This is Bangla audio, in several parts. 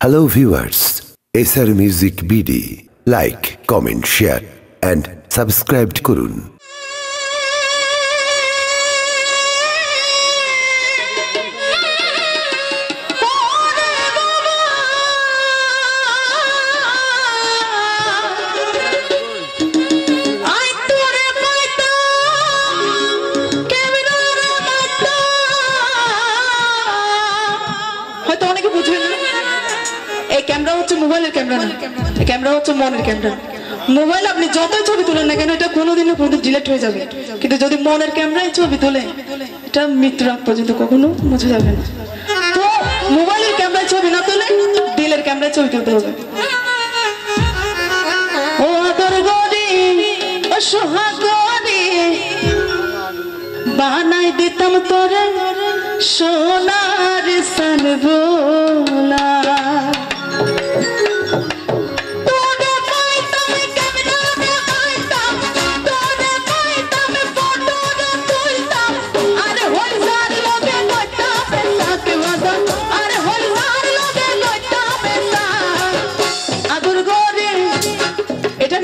Hello viewers, SR Music BD. Like, comment, share and subscribe করুন। ক্যামেরা হচ্ছে মোবাইলের ক্যামেরা না, ক্যামেরা হচ্ছে মনের ক্যামেরা। মোবাইল আপনি যতই ছবি তুলেন না কেন এটা কোনোদিনও ডিলিট হয়ে যাবে, কিন্তু যদি মনের ক্যামেরায় ছবি তোলে এটা মৃত্যুর আগ পর্যন্ত কখনো মুছে যাবে না। তো মোবাইলের ক্যামেরায় ছবি না তুলে দিলের ক্যামেরায় ছবি তুলতে হবে। ও আদর গরি ও সোহাগ গরি বানাই দিতাম তোরে সোনার সানভোলা।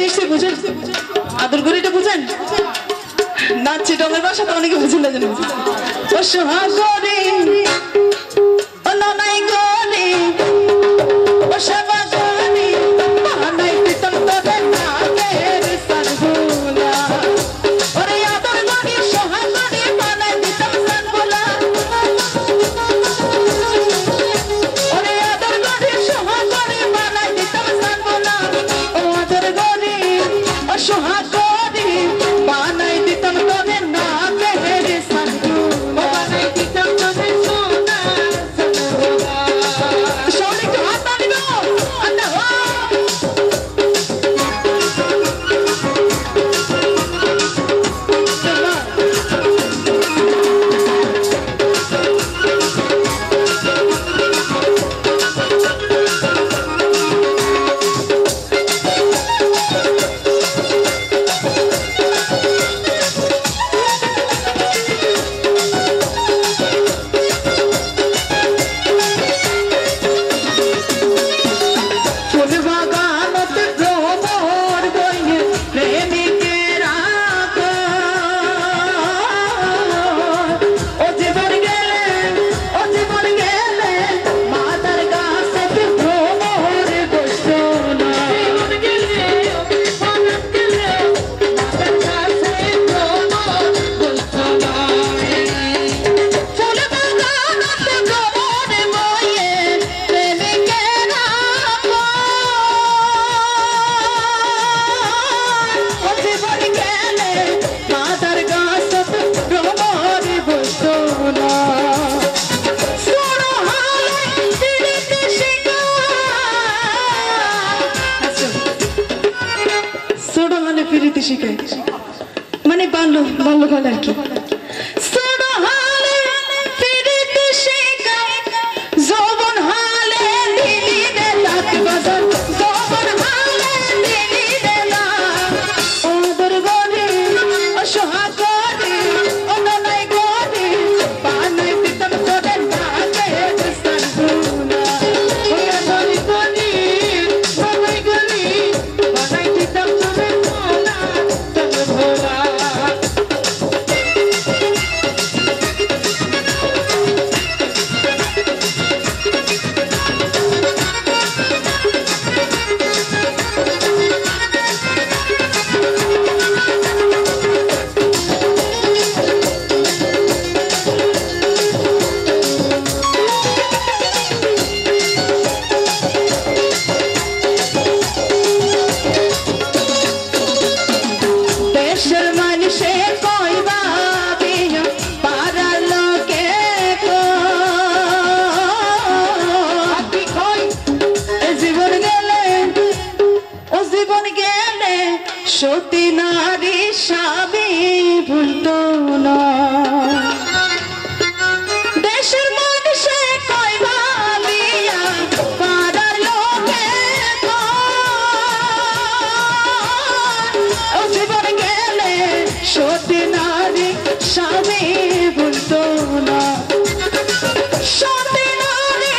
নিশ্চয়ই বুঝেন আদর গরিটা বুঝেন না, চিটংয়ের ভাষা তো অনেকে বুঝেন না জানেন। ও সোহাগ গরি ও ননাই গরি ও সেবা গরি বানাই দিতাম তোদের নামের সানভোলা। ওরে আদর গরি সোহাগ গরি বানাই দিতাম সানভোলা। ওরে আদর গরি সোহাগ গরি বানাই দিতাম সানভোলা। ও আদর গরি ও সোহাগ গরি বানাই দিতাম তোদের নামের সানভোলা। বানাই দিতাম তোদের সোনা সানভোলা। সবাই একটু হাত তালি দাও। আল্লাহ মানে বাল্যকাল আর কি। সতী নারী স্বামী ভুলতো না। দেশের মানুষে কয় ভাবিয়া পাড়ার লোকে ও জীবন গেলে সতী নারী স্বামী ভুলতো না। সতী নারী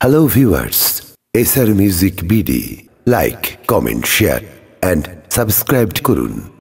Hello viewers, SR Music BD, like, comment, share and subscribe করুন।